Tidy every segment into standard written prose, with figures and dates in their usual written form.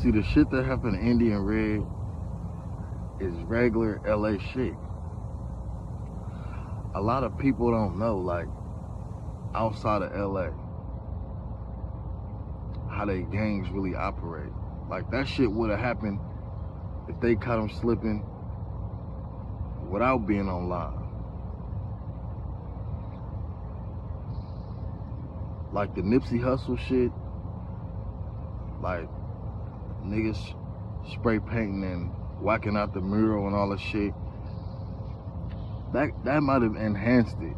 See, the shit that happened in Indian Red is regular LA shit. A lot of people don't know, like, outside of LA, how they gangs really operate. Like, that shit would have happened if they caught them slipping without being on live. Like the Nipsey Hussle shit, like niggas spray painting and whacking out the mural and all that shit, that might have enhanced it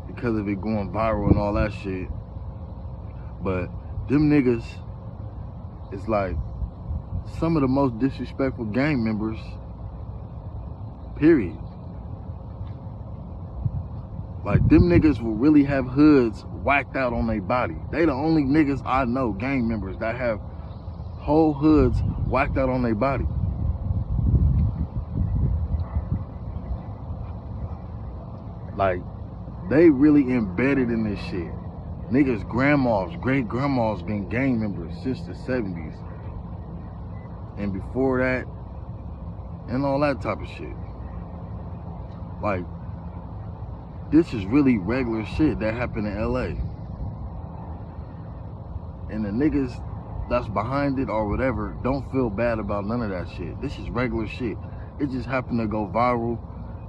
because of it going viral and all that shit. But them niggas is like some of the most disrespectful gang members, period. Like, them niggas will really have hoods whacked out on their body. They the only niggas I know, gang members, that have whole hoods whacked out on their body. Like, they really embedded in this shit. Niggas' grandmas, great grandmas been gang members since the 70s. And before that, and all that type of shit. Like, this is really regular shit that happened in LA. And the niggas that's behind it or whatever don't feel bad about none of that shit. This is regular shit. It just happened to go viral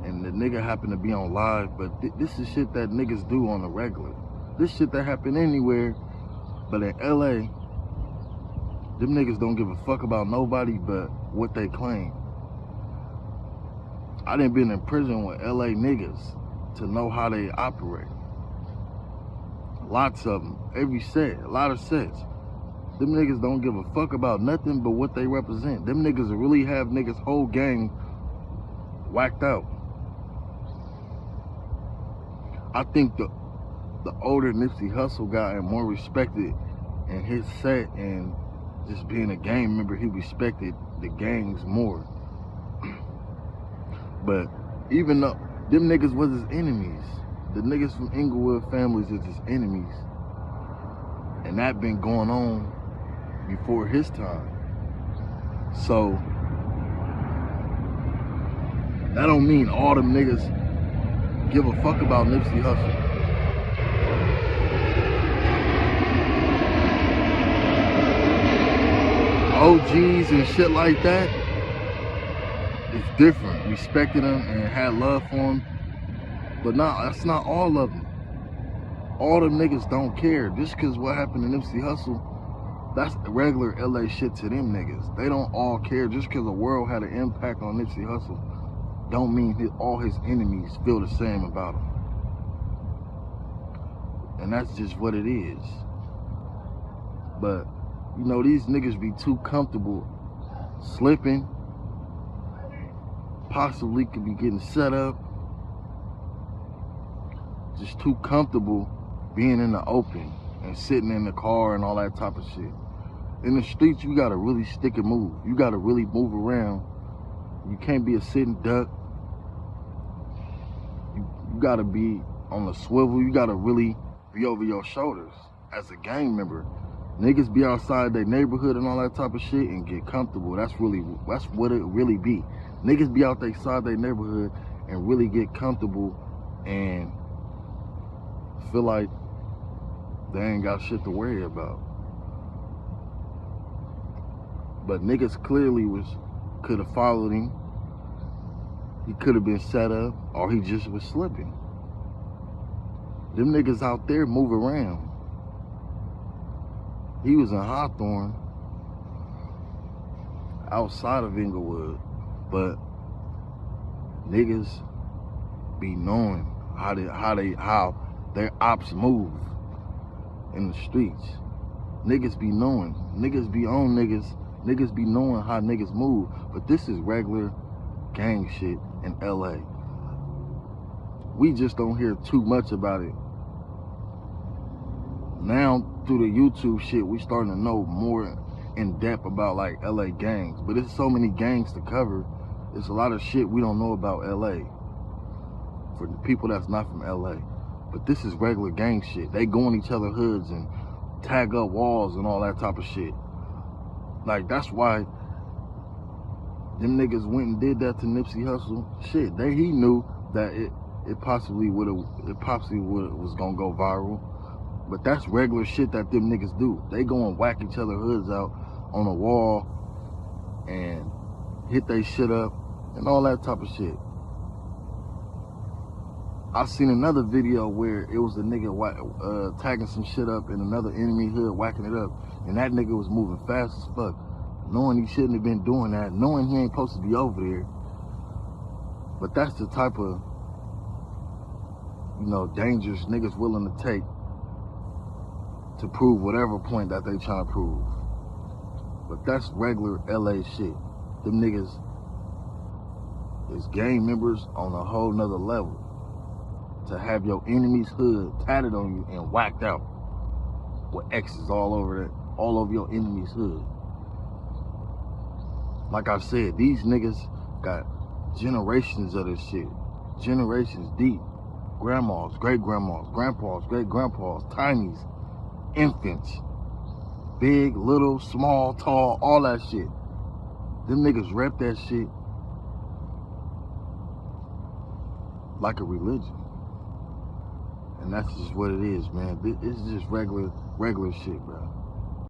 and the nigga happened to be on live, but this is shit that niggas do on the regular. This shit that happened anywhere, but in LA, them niggas don't give a fuck about nobody but what they claim. I done been in prison with LA niggas to know how they operate. Lots of them, every set, a lot of sets. Them niggas don't give a fuck about nothing but what they represent. Them niggas will really have niggas' whole gang whacked out. I think the older Nipsey Hussle got and more respected in his set and just being a gang member, he respected the gangs more. But even though them niggas was his enemies, the niggas from Inglewood families is his enemies, and that been going on before his time. So that don't mean all them niggas give a fuck about Nipsey Hussle. OGs and shit like that, it's different. Respected them and had love for them. But nah, that's not all of them. All them niggas don't care. Just cause what happened to Nipsey Hussle, that's regular LA shit to them niggas. They don't all care. Just cause the world had an impact on Nipsey Hussle, don't mean all his enemies feel the same about him. And that's just what it is. But, you know, these niggas be too comfortable slipping, possibly could be getting set up, just too comfortable being in the open and sitting in the car and all that type of shit. In the streets, you gotta really stick and move. You gotta really move around. You can't be a sitting duck. You gotta be on the swivel. You gotta really be over your shoulders as a gang member. Niggas be outside their neighborhood and all that type of shit and get comfortable. That's what it really be. Niggas be out outside their neighborhood and really get comfortable and feel like they ain't got shit to worry about. But niggas clearly could have followed him. He could have been set up, or he just was slipping. Them niggas out there move around. He was in Hawthorne, outside of Inglewood, but niggas be knowing how their ops move in the streets. Niggas be knowing. Niggas be on niggas. Niggas be knowing how niggas move. But this is regular gang shit in LA. We just don't hear too much about it. Now, through the YouTube shit, we starting to know more in depth about like LA gangs. But there's so many gangs to cover. There's a lot of shit we don't know about LA for the people that's not from LA. But this is regular gang shit. They go in each other's hoods and tag up walls and all that type of shit. Like, that's why them niggas went and did that to Nipsey Hussle. Shit, he knew that it possibly was gonna go viral. But that's regular shit that them niggas do. They go and whack each other hoods out on a wall and hit they shit up and all that type of shit. I seen another video where it was a nigga tagging some shit up in another enemy hood, whacking it up, and that nigga was moving fast as fuck, knowing he shouldn't have been doing that, knowing he ain't supposed to be over there. But that's the type of, you know, dangers niggas willing to take to prove whatever point that they trying to prove. But that's regular LA shit. Them niggas is gang members on a whole nother level. To have your enemy's hood tatted on you and whacked out with X's all over your enemy's hood. Like I said, these niggas got generations of this shit. Generations deep. Grandmas, great-grandmas, grandpas, great-grandpas, tinies, infants, big, little, small, tall, all that shit. Them niggas rep that shit like a religion. And that's just what it is, man. It's just regular shit, bro.